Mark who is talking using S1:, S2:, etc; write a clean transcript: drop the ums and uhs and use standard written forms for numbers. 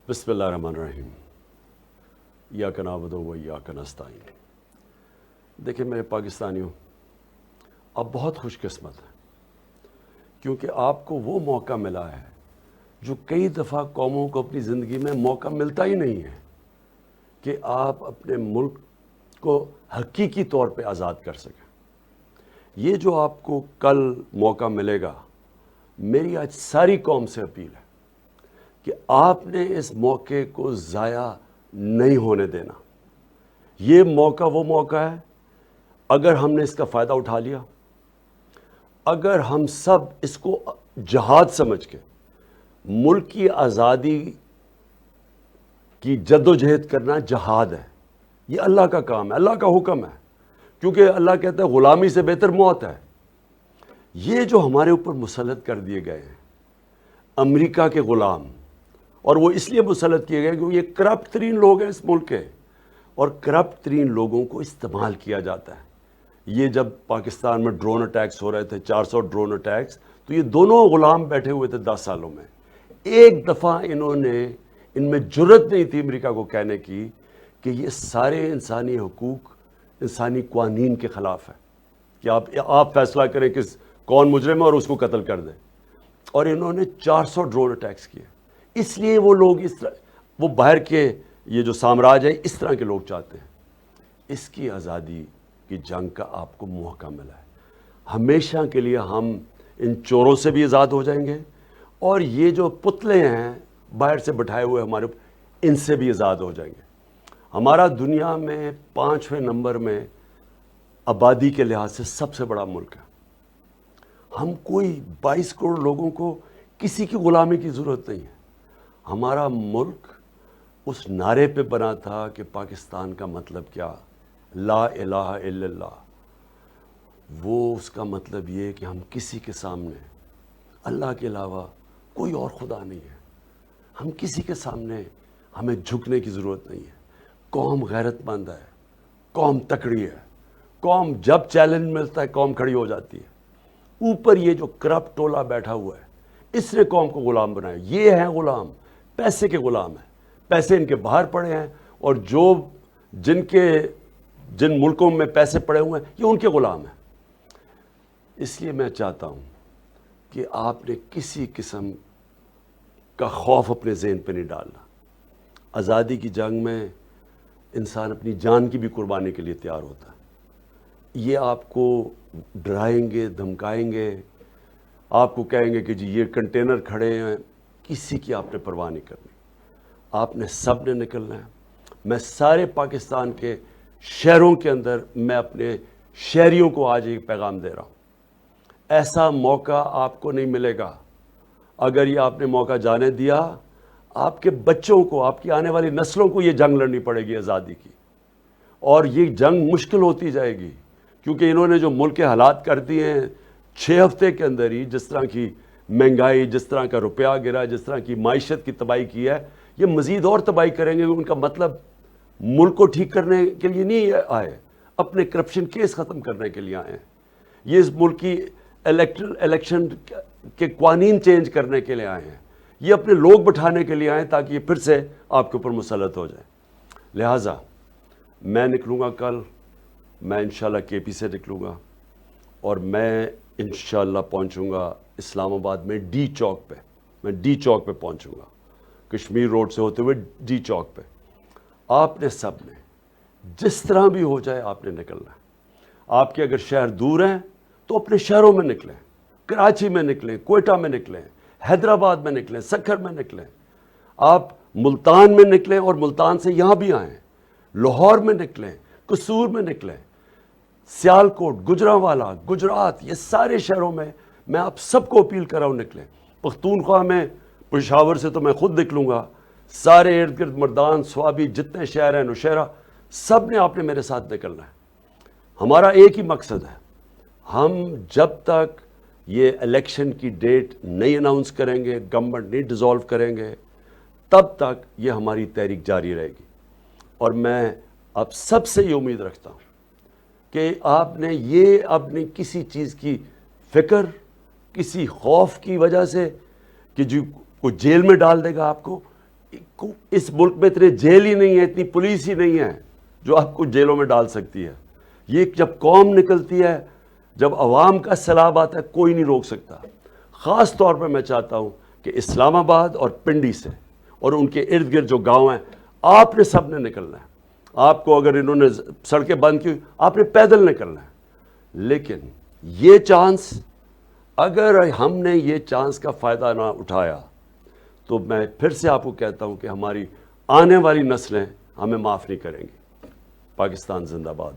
S1: بسم اللہ الرحمن الرحیم۔ ایاک نعبد و ایاک نستعین۔ دیکھیں میرے پاکستانیوں، آپ بہت خوش قسمت ہیں کیونکہ آپ کو وہ موقع ملا ہے جو کئی دفعہ قوموں کو اپنی زندگی میں موقع ملتا ہی نہیں ہے کہ آپ اپنے ملک کو حقیقی طور پہ آزاد کر سکیں۔ یہ جو آپ کو کل موقع ملے گا، میری آج ساری قوم سے اپیل ہے کہ آپ نے اس موقع کو ضائع نہیں ہونے دینا۔ یہ موقع وہ موقع ہے، اگر ہم نے اس کا فائدہ اٹھا لیا، اگر ہم سب اس کو جہاد سمجھ کے ملک کی آزادی کی جد و جہد کرنا جہاد ہے۔ یہ اللہ کا کام ہے، اللہ کا حکم ہے، کیونکہ اللہ کہتا ہے غلامی سے بہتر موت ہے۔ یہ جو ہمارے اوپر مسلط کر دیے گئے ہیں امریکہ کے غلام، اور وہ اس لیے مسلط کیے گئے کیونکہ یہ کرپٹ ترین لوگ ہیں اس ملک کے، اور کرپٹ ترین لوگوں کو استعمال کیا جاتا ہے۔ یہ جب پاکستان میں ڈرون اٹیکس ہو رہے تھے، 400 ڈرون اٹیکس، تو یہ دونوں غلام بیٹھے ہوئے تھے 10 سالوں میں۔ ایک دفعہ ان میں جرت نہیں تھی امریکہ کو کہنے کی کہ یہ سارے انسانی حقوق، انسانی قوانین کے خلاف ہے، کہ آپ فیصلہ کریں کہ کون مجرم ہے اور اس کو قتل کر دیں۔ اور انہوں نے 400 ڈرون اٹیکس کیے۔ اس لیے وہ لوگ وہ باہر کے یہ جو سامراج ہے اس طرح کے لوگ چاہتے ہیں۔ اس کی آزادی کی جنگ کا آپ کو موقع ملا ہے۔ ہمیشہ کے لیے ہم ان چوروں سے بھی آزاد ہو جائیں گے، اور یہ جو پتلے ہیں باہر سے بٹھائے ہوئے ہمارے، ان سے بھی آزاد ہو جائیں گے۔ ہمارا دنیا میں 5ویں نمبر میں آبادی کے لحاظ سے سب سے بڑا ملک ہے۔ ہم کوئی 22 کروڑ لوگوں کو کسی کی غلامی کی ضرورت نہیں ہے۔ ہمارا ملک اس نعرے پہ بنا تھا کہ پاکستان کا مطلب کیا، لا الہ الا اللہ۔ وہ اس کا مطلب یہ کہ ہم کسی کے سامنے اللہ کے علاوہ کوئی اور خدا نہیں ہے۔ ہم کسی کے سامنے ہمیں جھکنے کی ضرورت نہیں ہے۔ قوم غیرت مند ہے، قوم تکڑی ہے، قوم جب چیلنج ملتا ہے قوم کھڑی ہو جاتی ہے۔ اوپر یہ جو کرپٹ ٹولہ بیٹھا ہوا ہے، اس نے قوم کو غلام بنایا۔ یہ ہیں غلام، پیسے کے غلام ہیں، پیسے ان کے باہر پڑے ہیں، اور جن ملکوں میں پیسے پڑے ہوئے ہیں یہ ان کے غلام ہیں۔ اس لیے میں چاہتا ہوں کہ آپ نے کسی قسم کا خوف اپنے ذہن پہ نہیں ڈالنا۔ آزادی کی جنگ میں انسان اپنی جان کی بھی قربانی کے لیے تیار ہوتا ہے۔ یہ آپ کو ڈرائیں گے، دھمکائیں گے، آپ کو کہیں گے کہ جی یہ کنٹینر کھڑے ہیں، کسی کی آپ نے پرواہ نہیں کرنی۔ آپ نے سب نے نکلنا ہے۔ میں سارے پاکستان کے شہروں کے اندر میں اپنے شہریوں کو آج ایک پیغام دے رہا ہوں، ایسا موقع آپ کو نہیں ملے گا۔ اگر یہ آپ نے موقع جانے دیا، آپ کے بچوں کو، آپ کی آنے والی نسلوں کو یہ جنگ لڑنی پڑے گی آزادی کی، اور یہ جنگ مشکل ہوتی جائے گی، کیونکہ انہوں نے جو ملک کے حالات کر دیے ہیں 6 ہفتے کے اندر ہی، جس طرح کی مہنگائی، جس طرح کا روپیہ گرا، جس طرح کی معیشت کی تباہی کی ہے، یہ مزید اور تباہی کریں گے۔ ان کا مطلب ملک کو ٹھیک کرنے کے لیے نہیں آئے، اپنے کرپشن کیس ختم کرنے کے لیے آئے ہیں۔ یہ اس ملک کی الیکشن کے قوانین چینج کرنے کے لیے آئے ہیں۔ یہ اپنے لوگ بٹھانے کے لیے آئے ہیں تاکہ یہ پھر سے آپ کے اوپر مسلط ہو جائیں۔ لہٰذا میں نکلوں گا کل، میں انشاءاللہ کے پی سے نکلوں گا، اور میں انشاءاللہ پہنچوں گا اسلام آباد میں ڈی چوک پہ۔ میں ڈی چوک پہ پہنچوں گا، کشمیر روڈ سے ہوتے ہوئے ڈی چوک پہ۔ آپ نے سب نے جس طرح بھی ہو جائے آپ نے نکلنا ہے۔ آپ کے اگر شہر دور ہیں تو اپنے شہروں میں نکلیں، کراچی میں نکلیں، کوئٹہ میں نکلیں، حیدرآباد میں نکلیں، سکھر میں نکلیں، آپ ملتان میں نکلیں اور ملتان سے یہاں بھی آئیں، لاہور میں نکلیں، قصور میں نکلیں، سیالکوٹ، گجرانوالہ، گجرات، یہ سارے شہروں میں میں آپ سب کو اپیل کر رہا ہوں نکلیں۔ پختونخوا میں پشاور سے تو میں خود نکلوں گا، سارے ارد گرد مردان، سوابی، جتنے شہر ہیں، نوشہرہ، سب نے آپ نے میرے ساتھ نکلنا ہے۔ ہمارا ایک ہی مقصد ہے، ہم جب تک یہ الیکشن کی ڈیٹ نہیں اناؤنس کریں گے، گورنمنٹ نہیں ڈیزالو کریں گے، تب تک یہ ہماری تحریک جاری رہے گی۔ اور میں آپ سب سے یہ امید رکھتا ہوں کہ آپ نے یہ اپنی کسی چیز کی فکر، کسی خوف کی وجہ سے کہ جو کوئی جیل میں ڈال دے گا آپ کو، اس ملک میں اتنے جیل ہی نہیں ہے، اتنی پولیس ہی نہیں ہے جو آپ کو جیلوں میں ڈال سکتی ہے. یہ جب قوم نکلتی ہے، جب عوام کا سیلاب آتا ہے، کوئی نہیں روک سکتا. خاص طور پہ میں چاہتا ہوں کہ اسلام آباد اور پنڈی سے اور ان کے ارد گرد جو گاؤں ہیں، آپ نے سب نے نکلنا ہے. آپ کو اگر انہوں نے سڑکیں بند کی، آپ نے پیدل نکلنا ہے. لیکن یہ چانس، اگر ہم نے یہ چانس کا فائدہ نہ اٹھایا تو میں پھر سے آپ کو کہتا ہوں کہ ہماری آنے والی نسلیں ہمیں معاف نہیں کریں گی. پاکستان زندہ باد.